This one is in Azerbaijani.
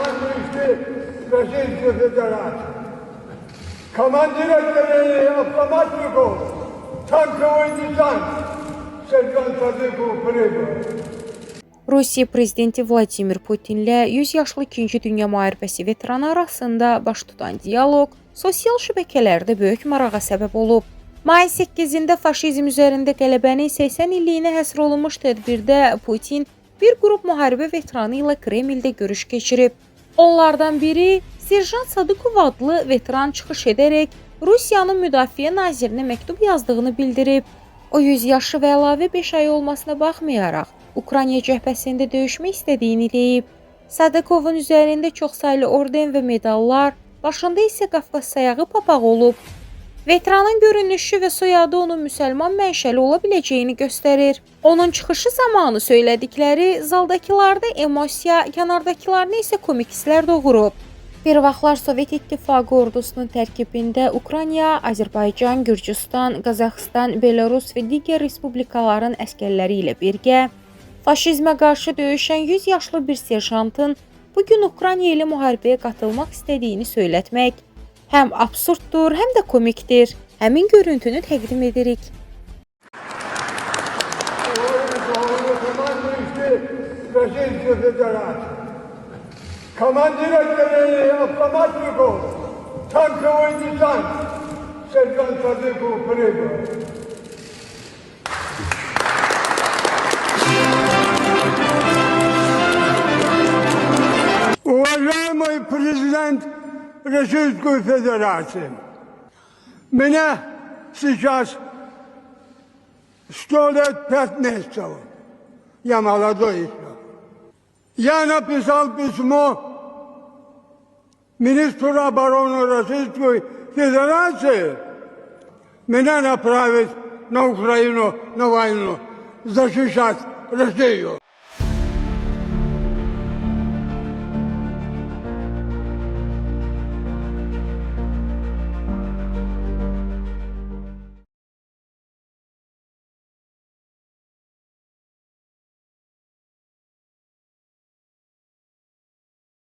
командующий Российской Федерации, командир отделения автоматчиков, танковый десант, сержант Садыков прибыл. Rusiya prezidenti Vladimir Putinlə 100 yaşlı 2-ci Dünya müharibəsi veteranı arasında baş tutan dialoq sosial şəbəkələrdə böyük marağa səbəb olub. Mayın 8-də faşizm üzərində qələbənin 80 illiyinə həsr olunmuş tədbirdə Putin bir qrup müharibə veteranı ilə Kremldə görüş keçirib. Onlardan biri Serjant Sadıkov adlı veteran çıxış edərək Rusiyanın müdafiə nazirinə məktub yazdığını bildirib. O 100 yaşı və əlavə 5 ay olmasına baxmayaraq Ukrayna cəbhəsində döyüşmək istədiyini deyib. Sadıkovun üzərində çoxsaylı orden və medallar, başında isə Qafqaz sayağı papağı olub. Veteranın görünüşü və soyadı onun müsəlman mənşəli ola biləcəyini göstərir. Onun çıxışı zamanı söylədikləri zaldakılarda emosiya, kənardakılarını isə komik hisslər doğurub. Bir vaxtlar Sovet İttifaqı ordusunun tərkibində Ukrayna, Azərbaycan, Gürcüstan, Qazaxıstan, Belarus və digər respublikaların əskərləri ilə birgə faşizmə qarşı döyüşən 100 yaşlı bir serjantın bugün Ukrayna ilə müharibəyə qatılmaq istədiyini söylətmək həm absurddur, həm də komikdir. Həmin görüntünü təqdim edirik. Российской Федерации, командир отделения автоматчиков, танковый десант, сержант Садыков прибыл. Уважаемый президент Российской Федерации, мне сейчас 100 лет 5 месяцев. Я молодой еще. Я написал письмо министру обороны Российской Федерации меня направить на Украину, на войну, защищать Россию.